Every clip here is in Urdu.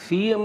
CM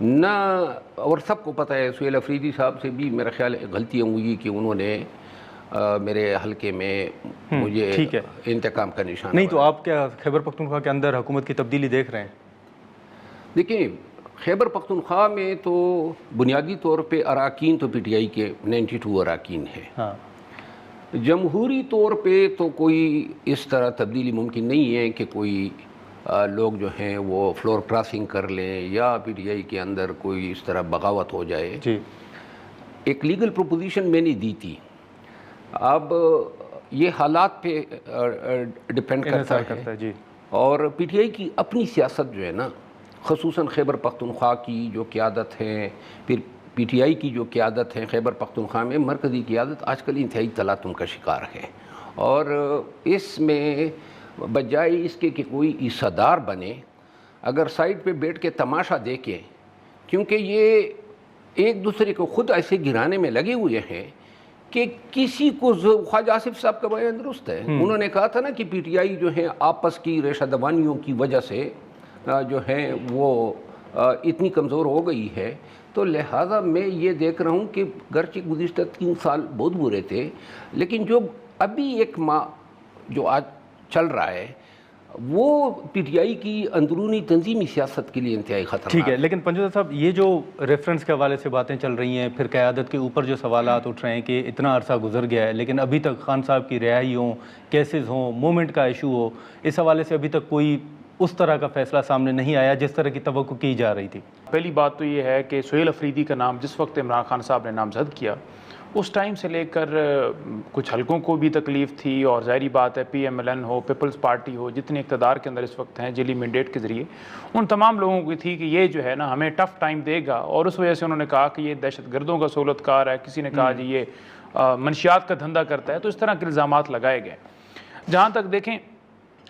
نہ، اور سب کو پتہ ہے سہیل افریدی صاحب سے بھی میرا خیال ہے غلطیاں ہوئی کہ انہوں نے میرے حلقے میں مجھے ٹھیک ہے، انتقام کا نشانہ نہیں تو آپ کیا خیبر پختونخوا کے اندر حکومت کی تبدیلی دیکھ رہے ہیں؟ دیکھیں، خیبر پختونخوا میں تو بنیادی طور پہ اراکین تو پی ٹی آئی کے 92 اراکین ہیں. ہاں، جمہوری طور پہ تو کوئی اس طرح تبدیلی ممکن نہیں ہے کہ کوئی لوگ جو ہیں وہ فلور کراسنگ کر لیں یا پی ٹی آئی کے اندر کوئی اس طرح بغاوت ہو جائے. جی ایک لیگل پروپوزیشن میں نے دی تھی. اب یہ حالات پہ ڈپینڈ کرتا ہے جی. اور پی ٹی آئی کی اپنی سیاست جو ہے نا، خصوصاً خیبر پختونخوا کی جو قیادت ہے، پھر پی ٹی آئی کی جو قیادت ہے خیبر پختونخوا میں، مرکزی قیادت آج کل انتہائی تلاطم کا شکار ہے. اور اس میں بجائے اس کے کہ کوئی عیسادار بنے، اگر سائڈ پہ بیٹھ کے تماشا دیکھیں، کیونکہ یہ ایک دوسرے کو خود ایسے گرانے میں لگے ہوئے ہیں کہ کسی کو خواجہ آصف صاحب کا بیان درست ہے. انہوں نے کہا تھا نا کہ پی ٹی آئی جو ہے آپس کی ریشہ دوانیوں کی وجہ سے جو ہے وہ اتنی کمزور ہو گئی ہے. تو لہٰذا میں یہ دیکھ رہا ہوں کہ گرچہ گزشتہ 3 سال بہت برے تھے، لیکن جو ابھی ایک ماہ جو آج چل رہا ہے وہ پی ٹی آئی کی اندرونی تنظیمی سیاست کے لیے انتہائی خطرناک. ٹھیک ہے، لیکن پنجوتا صاحب یہ جو ریفرنس کے حوالے سے باتیں چل رہی ہیں، پھر قیادت کے اوپر جو سوالات اٹھ رہے ہیں کہ اتنا عرصہ گزر گیا ہے لیکن ابھی تک خان صاحب کی رہائی ہوں، کیسز ہوں، موومنٹ کا ایشو ہو، اس حوالے سے ابھی تک کوئی اس طرح کا فیصلہ سامنے نہیں آیا جس طرح کی توقع کی جا رہی تھی. پہلی بات تو یہ ہے کہ سہیل افریدی کا نام جس وقت عمران خان صاحب نے نامزد کیا، اس ٹائم سے لے کر کچھ حلقوں کو بھی تکلیف تھی، اور ظاہری بات ہے پی ایم ایل این ہو، پیپلز پارٹی ہو، جتنے اقتدار کے اندر اس وقت ہیں جیلی مینڈیٹ کے ذریعے، ان تمام لوگوں کی تھی کہ یہ جو ہے نا ہمیں ٹف ٹائم دے گا. اور اس وجہ سے انہوں نے کہا کہ یہ دہشت گردوں کا سہولت کار ہے، کسی نے کہا جی یہ منشیات کا دھندا کرتا ہے. تو اس طرح کے الزامات لگائے گئے. جہاں تک دیکھیں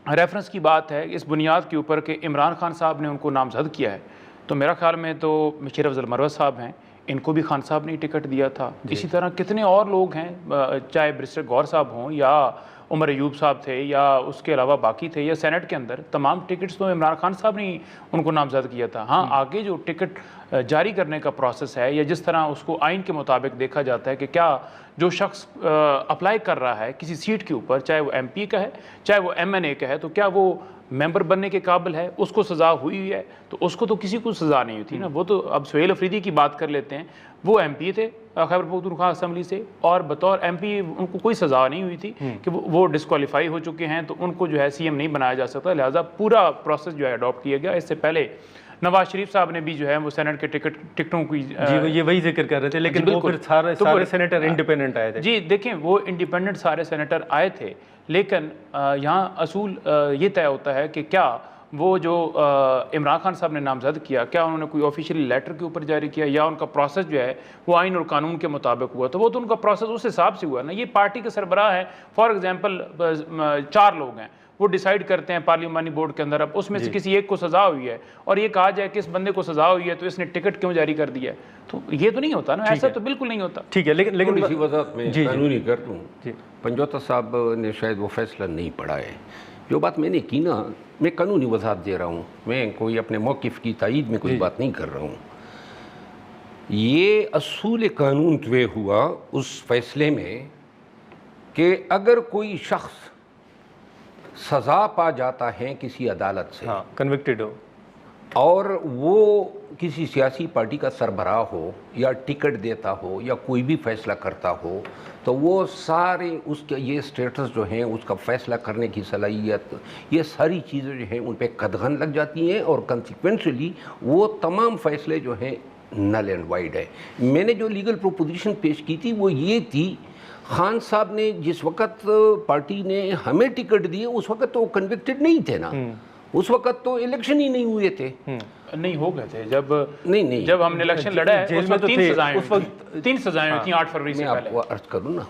ریفرنس کی بات ہے اس بنیاد کے اوپر کہ عمران خان صاحب نے ان کو نامزد کیا ہے، تو میرا خیال میں تو مشیر افضل مروت صاحب ہیں، ان کو بھی خان صاحب نے ٹکٹ دیا تھا. اسی طرح کتنے اور لوگ ہیں، چاہے برسٹر غور صاحب ہوں یا عمر ایوب صاحب تھے یا اس کے علاوہ باقی تھے، یا سینٹ کے اندر تمام ٹکٹس تو عمران خان صاحب نے ان کو نامزد کیا تھا. ہاں، آگے جو ٹکٹ جاری کرنے کا پروسیس ہے یا جس طرح اس کو آئین کے مطابق دیکھا جاتا ہے کہ کیا جو شخص اپلائی کر رہا ہے کسی سیٹ کے اوپر، چاہے وہ ایم پی کا ہے چاہے وہ ایم این اے کا ہے، تو کیا وہ ممبر بننے کے قابل ہے، اس کو سزا ہوئی ہے. تو اس کو تو کسی کو سزا نہیں ہوئی تھی نا. وہ تو اب سہیل افریدی کی بات کر لیتے ہیں، وہ ایم پی تھے خیبر پختونخوا اسمبلی سے، اور بطور ایم پی ان کو کوئی سزا نہیں ہوئی تھی کہ وہ ڈسکوالیفائی ہو چکے ہیں، تو ان کو جو ہے سی ایم نہیں بنایا جا سکتا. لہٰذا پورا پروسیس جو ہے اڈاپٹ کیا گیا. اس سے پہلے نواز شریف صاحب نے بھی جو ہے وہ سینٹ کے ٹکٹوں کی یہ وہی ذکر کر رہے تھے، لیکن وہ پھر سارے سینیٹر انڈیپینڈنٹ آئے تھے. جی دیکھیں، وہ انڈیپینڈنٹ سارے سینیٹر آئے تھے، لیکن یہاں اصول یہ طے ہوتا ہے کہ کیا وہ جو عمران خان صاحب نے نامزد کیا، کیا انہوں نے کوئی آفیشیلی لیٹر کے اوپر جاری کیا یا ان کا پروسیس جو ہے وہ آئین اور قانون کے مطابق ہوا. تو وہ تو ان کا پروسیس اس حساب سے ہوا نا. یہ پارٹی کے سربراہ ہیں، فار ایگزامپل 4 لوگ ہیں، وہ ڈیسائیڈ کرتے ہیں پارلیمانی بورڈ کے اندر. اب اس میں سے کسی ایک کو سزا ہوئی ہے اور یہ کہا جائے کہ اس بندے کو سزا ہوئی ہے تو اس نے ٹکٹ کیوں جاری کر دیا ہے، تو یہ تو نہیں ہوتا نا. ایسا تو بالکل نہیں ہوتا. ٹھیک ہے، لیکن اسی وضاحت میں قانونی کر دوں. پنجوتا صاحب نے شاید وہ فیصلہ نہیں پڑھا ہے. جو بات میں نے کی نا، میں قانونی وضاحت دے رہا ہوں، میں کوئی اپنے موقف کی تائید میں کوئی بات نہیں کر رہا ہوں. یہ اصول قانون طے ہوا اس فیصلے میں کہ اگر کوئی شخص سزا پا جاتا ہے کسی عدالت سے، کنوکٹڈ ہو، اور وہ کسی سیاسی پارٹی کا سربراہ ہو یا ٹکٹ دیتا ہو یا کوئی بھی فیصلہ کرتا ہو، تو وہ سارے اس کے یہ سٹیٹس جو ہیں، اس کا فیصلہ کرنے کی صلاحیت، یہ ساری چیزیں جو ہیں ان پہ قدغن لگ جاتی ہیں، اور کنسیکوینشلی وہ تمام فیصلے جو ہیں نل اینڈ وائڈ ہے. میں نے جو لیگل پروپوزیشن پیش کی تھی وہ یہ تھی، خان صاحب نے جس وقت پارٹی نے ہمیں ٹکٹ دیے اس وقت تو کنوکٹڈ نہیں تھے نا، اس وقت تو الیکشن ہی نہیں ہوئے تھے. نہیں ہو گئے تھے نہیں جب ہم نے الیکشن لڑا ہے اس وقت 3 سزائیں ہوئی تھیں 8 فروری سے میں پہلے. آپ کو عرض کروں نا،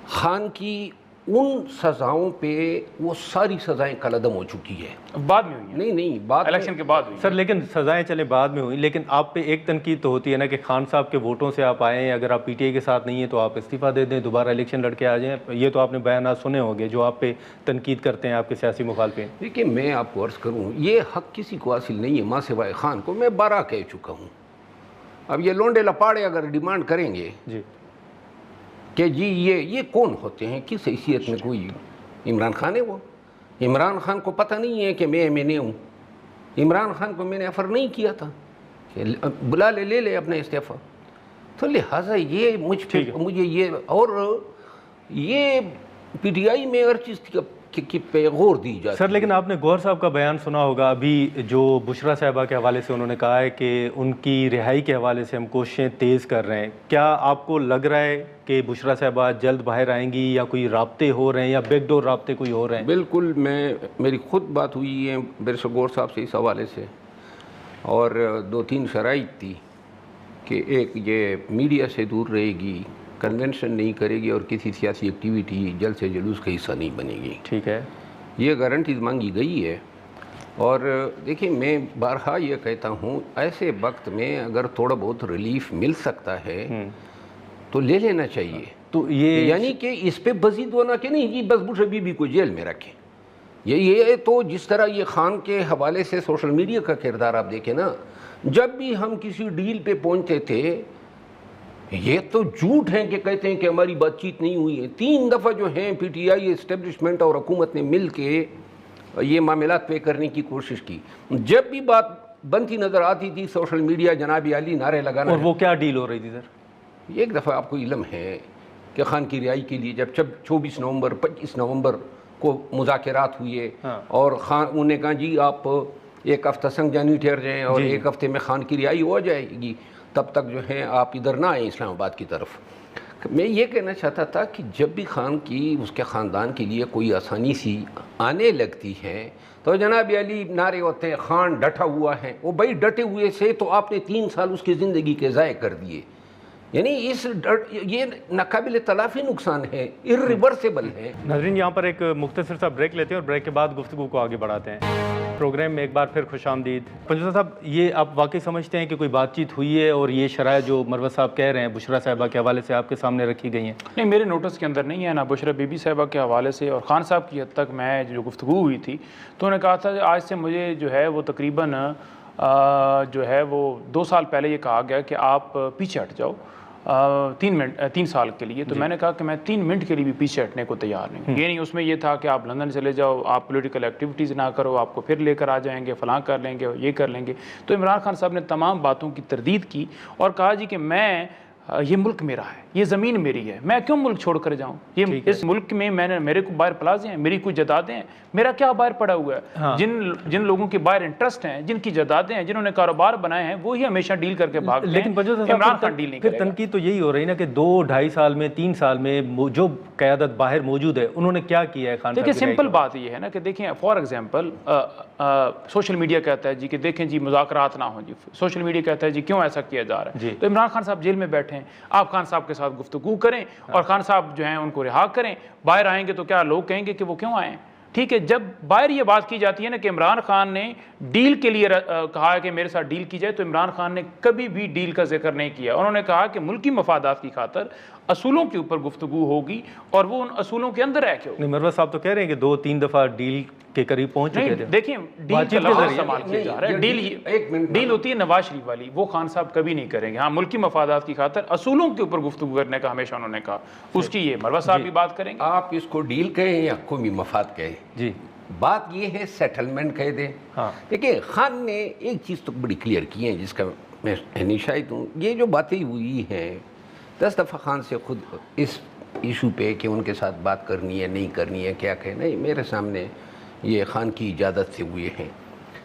خان کی ان سزاؤں پہ وہ ساری سزائیں کالعدم ہو چکی ہے. بعد میں ہوئی ہیں, نہیں بعد الیکشن کے بعد ہوئی سر, لیکن سزائیں چلے بعد میں ہوئیں, لیکن آپ پہ ایک تنقید تو ہوتی ہے نا کہ خان صاحب کے ووٹوں سے آپ آئے ہیں, اگر آپ پی ٹی آئی کے ساتھ نہیں ہیں تو آپ استعفیٰ دے دیں, دوبارہ الیکشن لڑ کے آ جائیں. یہ تو آپ نے بیانات سنے ہوں گے جو آپ پہ تنقید کرتے ہیں آپ کے سیاسی مخالفین. دیکھیے میں آپ کو عرض کروں, یہ حق کسی کو حاصل نہیں ہے ماں سوائے خان کو. میں 12 کہہ چکا ہوں. اب یہ لونڈے لپاڑے اگر ڈیمانڈ کریں گے جی کہ جی یہ کون ہوتے ہیں, کس حیثیت میں, کوئی عمران خان ہے وہ؟ عمران خان کو پتہ نہیں ہے کہ میں MNA ہوں. عمران خان کو میں نے آفر نہیں کیا تھا کہ بلا لے اپنے استعفیٰ. تو لہٰذا یہ مجھے یہ اور یہ پی ٹی آئی میں ہر چیز کی پہ غور دی جاتی. سر لیکن آپ نے گوہر صاحب کا بیان سنا ہوگا ابھی, جو بشرا صاحبہ کے حوالے سے انہوں نے کہا ہے کہ ان کی رہائی کے حوالے سے ہم کوششیں تیز کر رہے ہیں. کیا آپ کو لگ رہا ہے کہ بشرا صاحبہ جلد باہر آئیں گی, یا کوئی رابطے ہو رہے ہیں, یا بیک ڈور رابطے کوئی ہو رہے ہیں؟ بالکل, میری خود بات ہوئی ہے بیرسٹر گوہر صاحب سے اس حوالے سے, اور 2-3 شرائط تھی کہ ایک یہ میڈیا سے دور رہے گی, کنونشن نہیں کرے گی, اور کسی سیاسی ایکٹیویٹی جلد سے جلوس کا حصہ نہیں بنے گی. ٹھیک ہے, یہ گارنٹیز مانگی گئی ہے. اور دیکھیے میں بارہا یہ کہتا ہوں, ایسے وقت میں اگر تھوڑا بہت ریلیف مل سکتا ہے تو لے لینا چاہیے. تو یہ یعنی کہ اس پہ مزید ہونا کہ نہیں جی بس بشرا بی بی کو جیل میں رکھیں. یہ تو جس طرح یہ خان کے حوالے سے سوشل میڈیا کا کردار آپ دیکھیں نا, جب بھی ہم کسی ڈیل پہ پہنچتے تھے, یہ تو جھوٹ ہیں کہ کہتے ہیں کہ ہماری بات چیت نہیں ہوئی ہے. 3 دفعہ جو ہیں پی ٹی آئی اسٹیبلشمنٹ اور حکومت نے مل کے یہ معاملات طے کرنے کی کوشش کی. جب بھی بات بنتی نظر آتی تھی سوشل میڈیا جناب عالی نعرے لگانا. اور وہ کیا ڈیل ہو رہی تھی سر؟ ایک دفعہ آپ کو علم ہے کہ خان کی رہائی کے لیے جب 24 نومبر 25 نومبر کو مذاکرات ہوئے, اور خان انہوں نے کہا جی آپ 1 ہفتہ سنگجانی ٹھہر جائیں اور 1 ہفتے میں خان کی رہائی ہو جائے گی, تب تک جو ہے آپ ادھر نہ آئیں اسلام آباد کی طرف. میں یہ کہنا چاہتا تھا کہ جب بھی خان کی اس کے خاندان کے لیے کوئی آسانی سی آنے لگتی ہے تو جناب علی نعرے ہوتے ہیں خان ڈٹا ہوا ہے. وہ بھائی ڈٹے ہوئے سے تو آپ نے 3 سال اس کی زندگی کے ضائع کر دیے. یعنی یہ ناقابل تلافی نقصان ہے, irreversible ہے. ناظرین یہاں پر ایک مختصر سا بریک لیتے ہیں اور بریک کے بعد گفتگو کو آگے بڑھاتے ہیں. پروگرام میں ایک بار پھر خوش آمدید. پنجوزہ صاحب, یہ آپ واقعی سمجھتے ہیں کہ کوئی بات چیت ہوئی ہے اور یہ شرائط جو مروت صاحب کہہ رہے ہیں بشرا صاحبہ کے حوالے سے آپ کے سامنے رکھی گئی ہیں؟ نہیں, میرے نوٹس کے اندر نہیں ہے, نہ بشرا بی بی صاحبہ کے حوالے سے اور خان صاحب کی حد تک میں جو گفتگو ہوئی تھی تو انہوں نے کہا تھا کہ آج سے مجھے جو ہے وہ تقریباً جو ہے وہ 2 سال پہلے یہ کہا گیا کہ آپ پیچھے ہٹ جاؤ 3 سال کے لیے. تو میں نے کہا کہ میں 3 منٹ کے لیے بھی پیچھے ہٹنے کو تیار نہیں. یہ نہیں اس میں یہ تھا کہ آپ لندن چلے جاؤ, آپ پولیٹیکل ایکٹیویٹیز نہ کرو, آپ کو پھر لے کر آ جائیں گے, فلاں کر لیں گے, یہ کر لیں گے. تو عمران خان صاحب نے تمام باتوں کی تردید کی اور کہا جی کہ میں یہ ملک میرا ہے, یہ زمین میری ہے, میں کیوں ملک چھوڑ کر جاؤں, یہ اس ملک میں میرے کو باہر پلازے ہیں, میری کوئی جائیدادیں ہیں, میرا کیا باہر پڑا ہوا ہے. جن لوگوں کے باہر انٹرسٹ ہیں, جن کی جائیدادیں ہیں, جنہوں نے کاروبار بنائے ہیں, وہی ہمیشہ ڈیل کر کے بھاگتے ہیں. لیکن عمران خان ڈیل نہیں کرے گا. پھر تنقید تو یہی ہو رہی نا کہ 2-2.5 سال میں 3 سال میں جو قیادت باہر موجود ہے انہوں نے کیا کیا ہے خان صاحب؟ دیکھیں سمپل بات یہ ہے نا کہ دیکھیں فار ایگزامپل سوشل میڈیا کہتا ہے جی کہ دیکھیں جی مذاکرات نہ ہوں, جی سوشل میڈیا کہتا ہے جی کیوں ایسا کیا جا رہا ہے. تو عمران خان صاحب جیل میں بیٹھے ہیں, آپ خان صاحب کے ساتھ گفتگو کریں اور خان صاحب جو ہیں ان کو رہا کریں. باہر آئیں گے تو کیا لوگ کہیں گے کہ وہ کیوں آئیں؟ ٹھیک ہے, جب باہر یہ بات کی جاتی ہے نا کہ عمران خان نے ڈیل کے لیے کہا ہے کہ میرے ساتھ ڈیل کی جائے, تو عمران خان نے کبھی بھی ڈیل کا ذکر نہیں کیا. انہوں نے کہا کہ ملکی مفادات کی خاطر اصولوں کے اوپر گفتگو ہوگی اور وہ ان اصولوں کے اندر رہ کے ہوگی. مروت صاحب تو کہہ رہے ہیں کہ 2-3 دفعہ ڈیل کے قریب پہنچ چکے تھے. دیکھیں ڈیل کا لفظ استعمال کیا جا رہا ہے, ڈیل ہوتی ہے نواز شریف والی, وہ خان صاحب کبھی نہیں کریں گے. ہاں ملکی مفادات کی خاطر اصولوں کے اوپر گفتگو کرنے کا ہمیشہ انہوں نے کہا, اس کی یہ مروت صاحب بھی بات کریں گے. آپ اس کو ڈیل کہیں یا قومی مفاد کہیں, جی بات یہ ہے سیٹلمنٹ کہہ دیں. دیکھیں خان نے ایک چیز تو بڑی کلیئر کی ہے جس کا میں شاہد ہوں. یہ جو باتیں ہوئی ہیں 10 دفعہ خان سے خود اس ایشو پہ کہ ان کے ساتھ بات کرنی ہے نہیں کرنی ہے کیا کہنا ہے, میرے سامنے یہ خان کی اجازت سے ہوئے ہیں.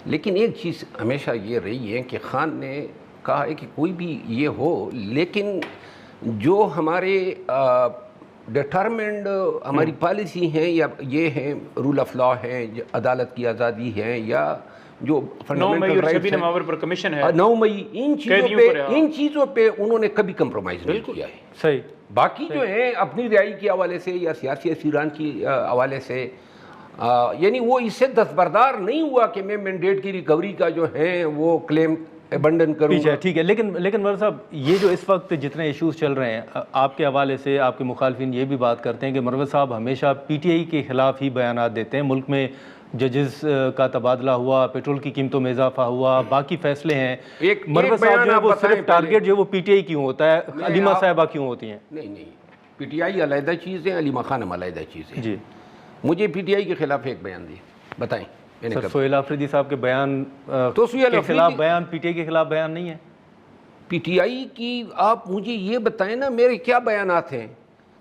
لیکن ایک چیز ہمیشہ یہ رہی ہے کہ خان نے کہا ہے کہ کوئی بھی یہ ہو, لیکن جو ہمارے ڈٹرمنڈ ہماری پالیسی ہیں یا یہ ہیں رول آف لا ہے, عدالت کی آزادی ہے, یا جو 9 مئی اور 26 رائٹس نومبر پر کمیشن ہے، 9 مئی، قیدیوں کو رہا۔ ان چیزوں پہ انہوں نے کبھی کمپرومائز نہیں کیا ہے۔ صحیح۔ باقی جو ہے اپنی رہائی کے حوالے سے یا سیاسی اسیران کی حوالے سے یعنی وہ اس سے دستبردار نہیں ہوا کہ میں مینڈیٹ کی ریکوری کا جو ہے وہ کلیم ابنڈن کروں پیچھے ٹھیک ہے، لیکن مرزا صاحب یہ جو اس وقت جتنے ایشوز چل رہے ہیں آپ کے حوالے سے، آپ کے مخالفین یہ بھی بات کرتے ہیں کہ مروت صاحب ہمیشہ پی ٹی آئی کے خلاف ہی بیانات دیتے ہیں۔ ملک میں ججز کا تبادلہ ہوا، پیٹرول کی قیمتوں میں اضافہ ہوا، باقی فیصلے ہیں، مروت صاحب جو ہے وہ صرف ٹارگیٹ جو ہے وہ پی ٹی آئی کیوں ہوتا ہے، علیمہ صاحبہ کیوں ہوتی ہیں؟ نہیں، پی ٹی آئی علیحدہ چیز ہے، علیمہ خانم علیحدہ چیز ہے۔ جی، مجھے پی ٹی آئی کے خلاف ایک بیان دیں، بتائیں۔ سر سہیل آفریدی صاحب کے بیان تو سہیل کے خلاف آفریدی بیان پی ٹی آئی کے خلاف بیان نہیں ہے؟ پی ٹی آئی کی آپ مجھے یہ بتائیں نا، میرے کیا بیانات ہیں؟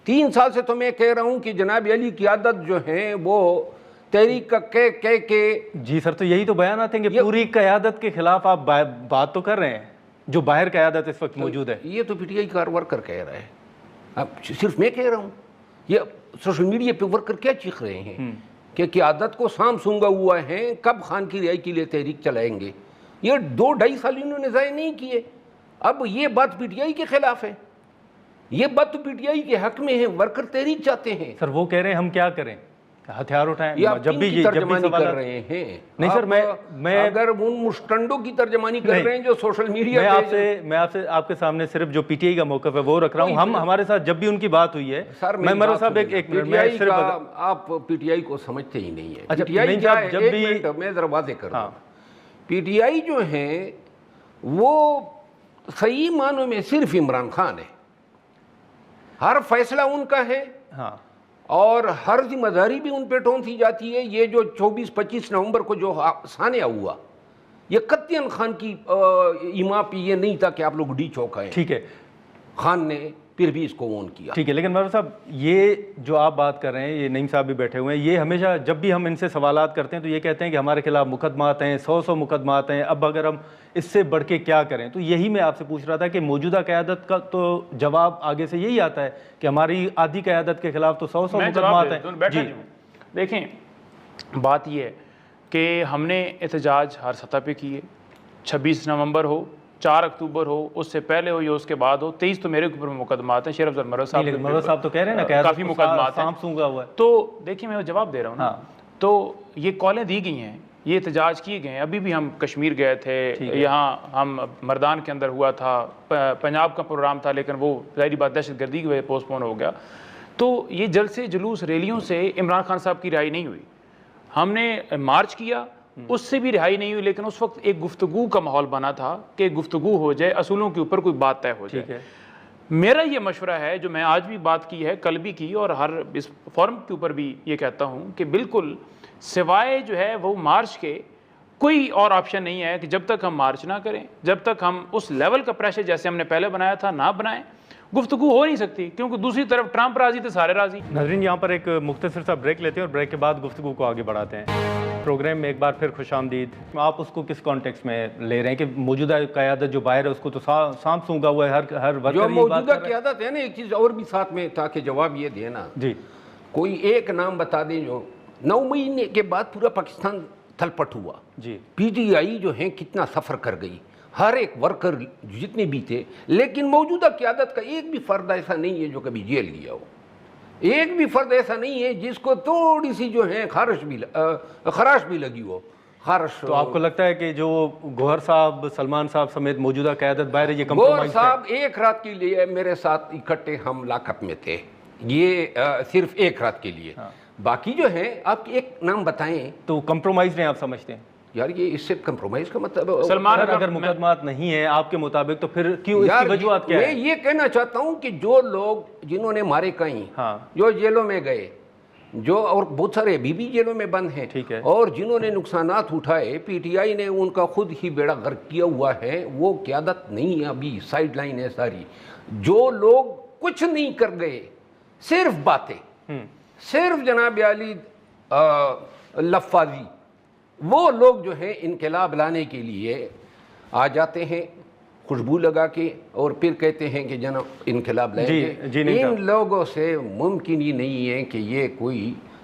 3 سال سے تو میں کہہ رہا ہوں کہ جناب علی قیادت جو ہیں وہ تحریک کا کہہ کے جی سر، تو یہی تو بیانات ہیں کہ پوری قیادت کے خلاف آپ بات تو کر رہے ہیں، جو باہر قیادت اس وقت موجود ہے۔ یہ تو پی ٹی آئی کا ورکر کہہ رہا ہے، اب صرف میں کہہ رہا ہوں، یہ سوشل میڈیا پہ ورکر کیا چیخ رہے ہیں کہ قیادت کو سام سونگا ہوا ہے، کب خان کی رہائی کے لیے تحریک چلائیں گے؟ یہ 2-2.5 سال انہوں نے ضائع نہیں کیے، اب یہ بات پی ٹی آئی کے خلاف ہے، یہ بات تو پی ٹی آئی کے حق میں ہے، ورکر تحریک چاہتے ہیں۔ سر وہ کہہ رہے ہیں ہم کیا کریں، ہتھیار اٹھائیں؟ یہ آپ جب کن بھی کی ترجمانی کر رہے ہیں؟ نہیں سر، میں اگر ان مشٹنڈوں کی ترجمانی کر رہے ہیں جو سوشل میڈیا میں آپ کے سامنے صرف جو پی ٹی آئی کا موقف ہے وہ رکھ رہا ہوں۔ ہمارے ساتھ جب بھی ان کی بات ہوئی ہے، میں مروت صاحب ایک منٹ میں صرف آپ پی ٹی آئی کو سمجھتے ہی نہیں ہیں۔ اچھا، پی ٹی آئی نہیں صاحب، جب بھی میں ذرا واضح کر دوں، پی ٹی آئی جو ہیں وہ صحیح معنوں میں صرف عمران خان ہے، ہر فیصلہ ان کا ہے، ہاں، اور ہر ذمہ داری بھی ان پہ ٹھونسی جاتی ہے۔ یہ جو 24-25 نومبر کو جو سانحہ ہوا، یہ قطعاً خان کی ایما پہ یہ نہیں تھا کہ آپ لوگ ڈی چوکائیں، ٹھیک ہے، خان نے پھر بھی اس کو اون کیا۔ ٹھیک ہے، لیکن مروت صاحب یہ جو آپ بات کر رہے ہیں، یہ نعیم صاحب بھی بیٹھے ہوئے ہیں، یہ ہمیشہ جب بھی ہم ان سے سوالات کرتے ہیں تو یہ کہتے ہیں کہ ہمارے خلاف مقدمات ہیں، 100 مقدمات ہیں، اب اگر ہم اس سے بڑھ کے کیا کریں؟ تو یہی میں آپ سے پوچھ رہا تھا کہ موجودہ قیادت کا تو جواب آگے سے یہی آتا ہے کہ ہماری آدھی قیادت کے خلاف تو 100 مقدمات ہیں۔ جی دیکھیں، بات یہ ہے کہ ہم نے احتجاج ہر سطح پہ کیے، 26 نومبر ہو، 4 اکتوبر ہو، اس سے پہلے ہو یا اس کے بعد ہو، 23 تو میرے اوپر مقدمات ہیں، شیخ افضل مروت صاحب تو کہہ رہے ہیں نا کافی مقدمات ہیں، سونگا ہوا ہے۔ تو دیکھیں میں جواب دے رہا ہوں نا، تو یہ کالیں دی گئی ہیں، یہ احتجاج کیے گئے ہیں۔ ابھی بھی ہم کشمیر گئے تھے، یہاں ہم مردان کے اندر ہوا تھا، پنجاب کا پروگرام تھا، لیکن وہ ظاہری بات دہشت گردی کی وجہ سے پوسٹ پون ہو گیا۔ تو یہ جلسے جلوس ریلیوں سے عمران خان صاحب کی رہائی نہیں ہوئی، ہم نے مارچ کیا، اس سے بھی رہائی نہیں ہوئی، لیکن اس وقت ایک گفتگو کا ماحول بنا تھا کہ گفتگو ہو جائے، اصولوں کے اوپر کوئی بات طے ہو جائے۔ میرا یہ مشورہ ہے، جو میں آج بھی بات کی ہے، کل بھی کی، اور ہر اس فورم کے اوپر بھی یہ کہتا ہوں کہ بالکل سوائے جو ہے وہ مارچ کے کوئی اور آپشن نہیں ہے کہ جب تک ہم مارچ نہ کریں، جب تک ہم اس لیول کا پریشر جیسے ہم نے پہلے بنایا تھا نہ بنائیں، گفتگو ہو نہیں سکتی، کیونکہ دوسری طرف ٹرمپ راضی تھے، سارے راضی۔ ناظرین، یہاں پر ایک مختصر سا بریک لیتے ہیں اور بریک کے بعد گفتگو کو آگے بڑھاتے ہیں۔ پروگرام میں ایک بار پھر خوش آمدید۔ آپ اس کو کس کانٹیکس میں لے رہے ہیں کہ موجودہ قیادت جو باہر ہے اس کو تو سانپ سونگا ہوا ہے، ہر ورکر جو موجودہ قیادت ہے نا، ایک چیز اور بھی ساتھ میں تاکہ جواب یہ دے نا، جی کوئی ایک نام بتا دیں جو 9 مئی کے بعد پورا پاکستان تھل پٹ ہوا، جی پی ٹی آئی جو ہیں کتنا سفر کر گئی، ہر ایک ورکر جتنے بھی تھے، لیکن موجودہ قیادت کا ایک بھی فرد ایسا نہیں ہے جو کبھی جیل گیا ہو، ایک بھی فرد ایسا نہیں ہے جس کو تھوڑی سی جو ہے خراش بھی لگی ہو، خارش۔ تو آپ کو لگتا ہے کہ جو گوہر صاحب، سلمان صاحب سمیت موجودہ قیادت باہر ہے، یہ گوہر کمپرومائز صاحب ایک رات کے لیے میرے ساتھ اکٹھے ہم لاکت میں تھے، یہ صرف ایک رات کے لیے، باقی جو ہے آپ ایک نام بتائیں تو کمپرومائز نہیں آپ سمجھتے ہیں؟ یار یہ اس سے کمپرومائز کا مطلب سلمان اگر مقدمات نہیں ہیں آپ کے مطابق تو پھر کیوں، اس کی وجوہات کیا میں ہے؟ یہ کہنا چاہتا ہوں کہ جو لوگ جنہوں نے مارے کہیں، جو جیلوں میں گئے، جو اور بہت سارے ابھی بھی جیلوں میں بند ہیں، اور جنہوں نے نقصانات اٹھائے، پی ٹی آئی نے ان کا خود ہی بیڑا غرق کیا ہوا ہے، وہ قیادت نہیں ہے، ابھی سائیڈ لائن ہے ساری۔ جو لوگ کچھ نہیں کر گئے، صرف باتیں، صرف جناب علی لفاظی، وہ لوگ جو ہیں انقلاب لانے کے لیے آ جاتے ہیں خوشبو لگا کے اور پھر کہتے ہیں کہ جناب انقلاب لائیں گے۔ ان لوگوں سے ممکن ہی نہیں ہے کہ یہ کوئی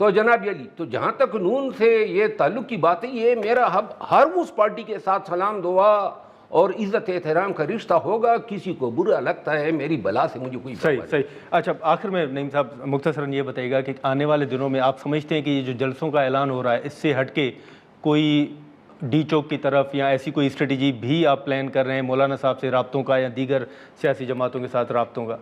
تو جناب علی، تو جہاں تک نون سے یہ تعلق کی بات ہے، یہ میرا ہر اس پارٹی کے ساتھ سلام دعا اور عزت احترام کا رشتہ ہوگا. کسی کو برا لگتا ہے میری بلا سے مجھے کوئی صحیح صحیح. اچھا آخر میں نعیم صاحب مختصراً یہ بتائیے گا کہ آنے والے دنوں میں آپ سمجھتے ہیں کہ یہ جو جلسوں کا اعلان ہو رہا ہے اس سے ہٹ کے کوئی ڈی چوک کی طرف یا ایسی کوئی اسٹریٹجی بھی آپ پلان کر رہے ہیں مولانا صاحب سے رابطوں کا یا دیگر سیاسی جماعتوں کے ساتھ رابطوں کا؟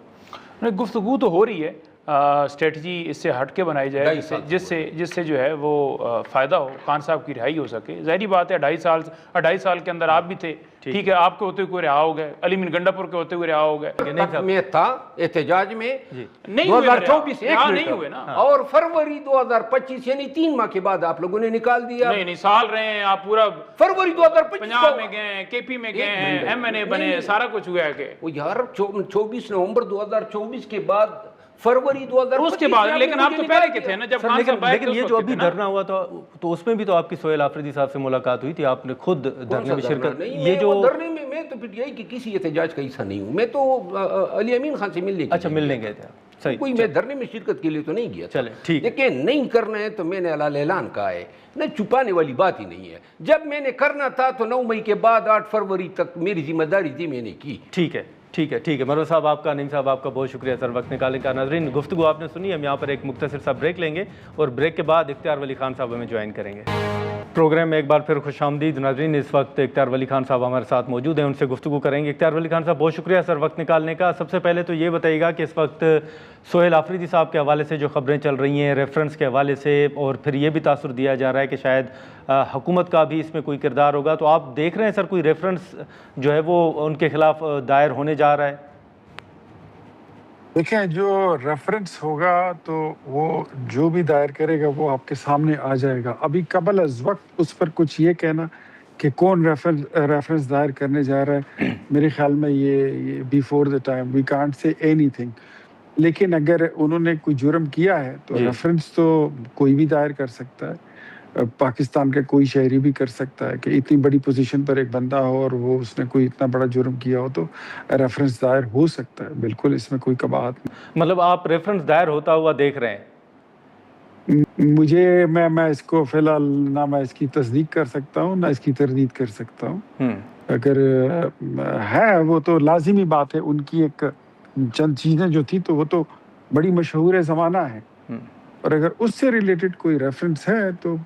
گفتگو تو ہو رہی ہے، اسٹریٹجی اس سے ہٹ کے بنائی جائے جس سے جو ہے وہ فائدہ ہو، خان صاحب کی رہائی ہو سکے. ظاہری بات ہے 2.5 سال کے اندر آپ بھی تھے، ٹھیک ہے، آپ کے ہوتے ہوئے رہا ہو گئے، علی من گنڈا پور کے ہوتے ہوئے رہا ہو گئے. میں تھا احتجاج میں نہیں 2024 نہیں ہوئے نا، اور فروری 2025 یعنی 3 ماہ کے بعد آپ لوگوں نے نکال دیا. نہیں سال رہے ہیں آپ، پورا فروری 2025 پنجاب میں گئے ہیں، کے پی میں گئے ہیں، ایم این اے بنے، سارا کچھ ہوا ہے کہ وہ یار 24 نومبر 2024 کے بعد فروری 2025 اس کے بعد. لیکن آپ تو پہلے کے تھے نا جب خان صاحب لیکن یہ جو ابھی دھرنا ہوا تھا تو اس میں بھی تو آپ کی سہیل آفریدی صاحب سے ملاقات ہوئی تھی، آپ نے خود دھرنے میں شرکت. یہ جو دھرنے میں تو پی ٹی آئی کی کسی احتجاج کا حصہ نہیں ہوں، میں تو علی امین خان سے ملنے اچھا ملنے گئے تھے. صحیح، کوئی میں دھرنے میں شرکت کے لیے تو نہیں گیا. چلے ٹھیک، لیکن نہیں کرنا ہے تو میں نے علال اعلان کہا ہے، نہ چھپانے والی بات ہی نہیں ہے. جب میں نے کرنا تھا تو 9 مئی کے بعد 8 فروری تک میری ذمہ داری تھی، میں نے کی. ٹھیک ہے ٹھیک ہے ٹھیک ہے. مروت صاحب آپ کا، نعیم صاحب آپ کا بہت شکریہ سر وقت نکالنے کا. ناظرین گفتگو آپ نے سنی، ہم یہاں پر ایک مختصر سا بریک لیں گے اور بریک کے بعد اختیار ولی خان صاحب ہمیں جوائن کریں گے. پروگرام میں ایک بار پھر خوش آمدید. ناظرین اس وقت اختیار ولی خان صاحب ہمارے ساتھ موجود ہیں، ان سے گفتگو کریں گے. اختیار ولی خان صاحب بہت شکریہ سر وقت نکالنے کا. سب سے پہلے تو یہ بتائیے گا کہ اس وقت سہیل آفریدی صاحب کے حوالے سے جو خبریں چل رہی ہیں ریفرنس کے حوالے سے، اور پھر یہ بھی تاثر دیا جا رہا ہے کہ شاید حکومت کا بھی اس میں کوئی کردار ہوگا، تو آپ دیکھ رہے ہیں سر کوئی ریفرنس جو ہے وہ ان کے خلاف دائر ہونے جا رہا ہے؟ دیکھیں، جو ریفرنس ہوگا تو وہ جو بھی دائر کرے گا وہ آپ کے سامنے آ جائے گا. ابھی قبل از وقت اس پر کچھ یہ کہنا کہ کون ریفرنس دائر کرنے جا رہا ہے، میرے خیال میں یہ before the time we can't say anything. لیکن اگر انہوں نے کوئی جرم کیا ہے تو ریفرنس تو کوئی بھی دائر کر سکتا ہے. پاکستان کا کوئی شہری بھی کر سکتا ہے کہ اتنی بڑی پوزیشن پر ایک بندہ ہو اور وہ اس نے کوئی اتنا بڑا جرم کیا ہو تو ریفرنس دائر ہو سکتا ہے. بالکل اس میں کوئی قباحت نہیں. مطلب آپ ریفرنس دائر ہوتا ہوا دیکھ رہے ہیں؟ مجھے میں اس کو فی الحال نہ میں اس کی تصدیق کر سکتا ہوں نہ اس کی تردید کر سکتا ہوں. اگر ہے وہ تو لازمی بات ہے، ان کی ایک چند چیزیں جو تھی تو وہ تو بڑی مشہور زمانہ ہے، اور اگر اس سے ریلیٹڈ کوئی ریفرنس ہے تو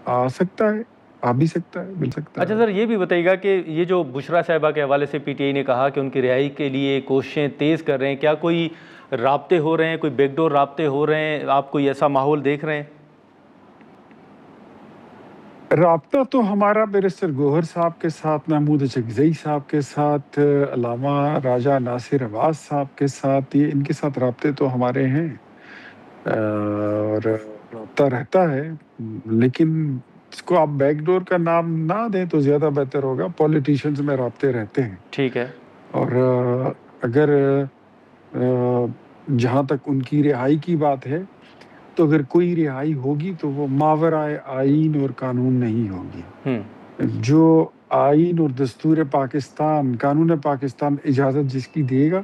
آ سکتا ہے، آ بھی سکتا ہے، مل سکتا ہے. اچھا سر یہ بھی بتائیے گا کہ یہ جو بشرا صاحبہ کے حوالے سے پی ٹی آئی نے کہا کہ ان کی رہائی کے لیے کوششیں تیز کر رہے ہیں، کیا کوئی رابطے ہو رہے ہیں، کوئی بیک ڈور رابطے ہو رہے ہیں، آپ کوئی ایسا ماحول دیکھ رہے ہیں؟ رابطہ تو ہمارا بیرسٹر گوہر صاحب کے ساتھ، محمود اچکزئی صاحب کے ساتھ، علامہ راجہ ناصر عباس صاحب کے ساتھ، یہ ان کے ساتھ رابطے تو ہمارے ہیں اور رابطہ رہتا ہے. لیکن اس کو آپ بیک ڈور کا نام نہ دیں تو زیادہ بہتر ہوگا. پولیٹیشنز میں رابطے رہتے ہیں. ٹھیک ہے. اور اگر جہاں تک ان کی رہائی کی بات ہے تو اگر کوئی رہائی ہوگی تو وہ ماورائے آئین اور قانون نہیں ہوگی. جو آئین اور دستور پاکستان، قانون پاکستان اجازت جس کی دے گا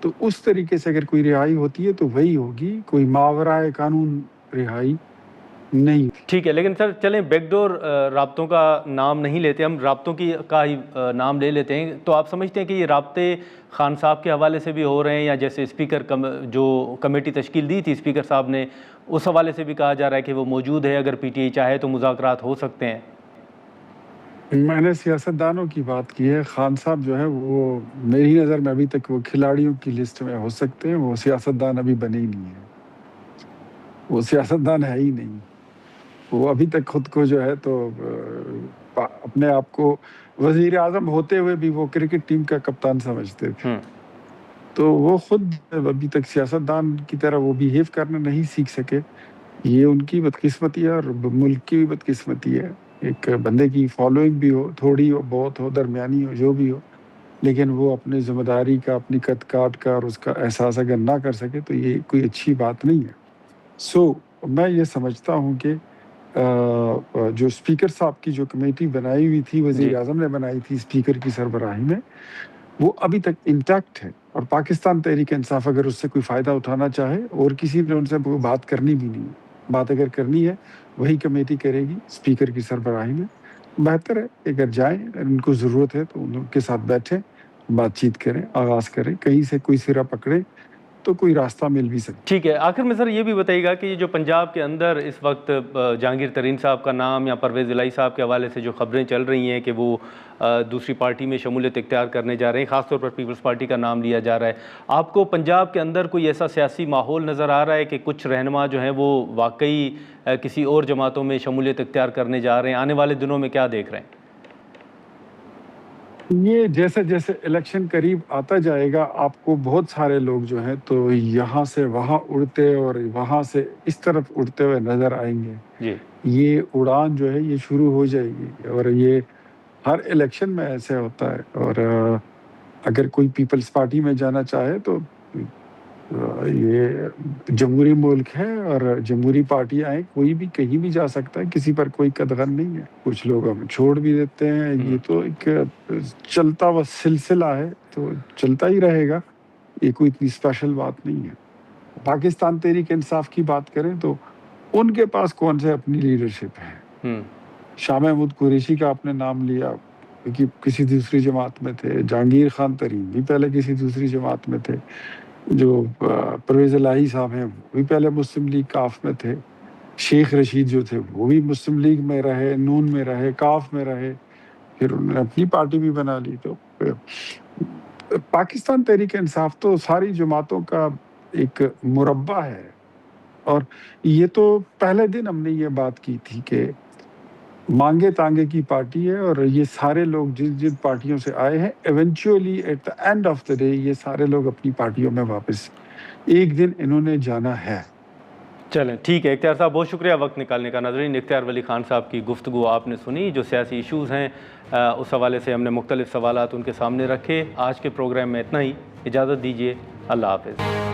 تو اس طریقے سے اگر کوئی رہائی ہوتی ہے تو وہی ہوگی، کوئی ماورائے قانون رہائی نہیں. ٹھیک ہے. لیکن سر چلیں بیک ڈور رابطوں کا نام نہیں لیتے، ہم رابطوں کا ہی نام لے لیتے ہیں. تو آپ سمجھتے ہیں کہ یہ رابطے خان صاحب کے حوالے سے بھی ہو رہے ہیں، یا جیسے اسپیکر جو کمیٹی تشکیل دی تھی اسپیکر صاحب نے، اس حوالے سے بھی کہا جا رہا ہے کہ وہ موجود ہے، اگر پی ٹی آئی چاہے تو مذاکرات ہو سکتے ہیں؟ میں نے سیاستدانوں کی بات کی ہے. خان صاحب جو ہے وہ میری نظر میں ابھی تک وہ کھلاڑیوں کی لسٹ میں ہو سکتے ہیں، وہ سیاستدان ابھی بنے ہی نہیں ہیں. وہ سیاستدان ہے ہی نہیں. وہ ابھی تک خود کو جو ہے تو اپنے آپ کو وزیر اعظم ہوتے ہوئے بھی وہ کرکٹ ٹیم کا کپتان سمجھتے تھے. تو وہ خود ابھی تک سیاستدان کی طرح وہ بیہیو کرنا نہیں سیکھ سکے. یہ ان کی بدقسمتی ہے اور ملک کی بھی بدقسمتی ہے. ایک بندے کی فالوئنگ بھی ہو، تھوڑی ہو، بہت ہو، درمیانی ہو، جو بھی ہو، لیکن وہ اپنی ذمہ داری کا، اپنی قد کاٹ کا اور اس کا احساس اگر نہ کر سکے تو یہ کوئی اچھی بات نہیں ہے. میں یہ سمجھتا ہوں کہ جو اسپیکر صاحب کی جو کمیٹی بنائی ہوئی تھی، وزیر اعظم نے بنائی تھی اسپیکر کی سربراہی میں، وہ ابھی تک انٹیکٹ ہے. اور پاکستان تحریک انصاف اگر اس سے کوئی فائدہ اٹھانا چاہے، اور کسی نے ان سے بات کرنی بھی نہیں. بات اگر کرنی ہے وہی کمیٹی کرے گی اسپیکر کی سربراہی میں. بہتر ہے اگر جائیں, اگر ان کو ضرورت ہے تو ان کے ساتھ بیٹھیں, بات چیت کریں, آغاز کریں, کہیں سے کوئی سرا پکڑیں تو کوئی راستہ مل بھی سکتا. ٹھیک ہے, آخر میں سر یہ بھی بتائیے گا کہ یہ جو پنجاب کے اندر اس وقت جہانگیر ترین صاحب کا نام یا پرویز الہی صاحب کے حوالے سے جو خبریں چل رہی ہیں کہ وہ دوسری پارٹی میں شمولیت اختیار کرنے جا رہے ہیں, خاص طور پر پیپلز پارٹی کا نام لیا جا رہا ہے, آپ کو پنجاب کے اندر کوئی ایسا سیاسی ماحول نظر آ رہا ہے کہ کچھ رہنما جو ہیں وہ واقعی کسی اور جماعتوں میں شمولیت اختیار کرنے جا رہے ہیں؟ آنے والے دنوں میں کیا دیکھ رہے ہیں؟ یہ جیسے جیسے الیکشن قریب آتا جائے گا آپ کو بہت سارے لوگ جو ہیں تو یہاں سے وہاں اڑتے اور وہاں سے اس طرف اڑتے ہوئے نظر آئیں گے. جی, یہ اڑان جو ہے یہ شروع ہو جائے گی اور یہ ہر الیکشن میں ایسے ہوتا ہے. اور اگر کوئی پیپلز پارٹی میں جانا چاہے تو یہ جمہوری ملک ہے اور جمہوری پارٹی آئے کوئی بھی کہیں بھی جا سکتا ہے, کسی پر کوئی قدغن نہیں ہے. کچھ لوگ ہم چھوڑ بھی دیتے ہیں, یہ تو ایک چلتا ہوا سلسلہ ہے تو چلتا ہی رہے گا, یہ کوئی اتنی اسپیشل بات نہیں ہے. پاکستان تحریک انصاف کی بات کریں تو ان کے پاس کون سے اپنی لیڈرشپ ہے. شاہ محمود قریشی کا آپ نے نام لیا کہ کسی دوسری جماعت میں تھے, جہانگیر خان ترین بھی پہلے کسی دوسری جماعت میں تھے, جو پرویز الہی صاحب ہیں وہ بھی پہلے مسلم لیگ کاف میں تھے, شیخ رشید جو تھے وہ بھی مسلم لیگ میں رہے, نون میں رہے, کاف میں رہے, پھر انہوں نے اپنی پارٹی بھی بنا لی. تو پاکستان تحریک انصاف تو ساری جماعتوں کا ایک مربع ہے. اور یہ تو پہلے دن ہم نے یہ بات کی تھی کہ مانگے تانگے کی پارٹی ہے اور یہ سارے لوگ جن پارٹیوں سے آئے ہیں eventually at the end of the day یہ سارے لوگ اپنی پارٹیوں میں واپس ایک دن انہوں نے جانا ہے. چلیں ٹھیک ہے. اختیار صاحب بہت شکریہ وقت نکالنے کا. ناظرین, اختیار ولی خان صاحب کی گفتگو آپ نے سنی, جو سیاسی ایشوز ہیں اس حوالے سے ہم نے مختلف سوالات ان کے سامنے رکھے. آج کے پروگرام میں اتنا ہی, اجازت دیجیے, اللہ حافظ.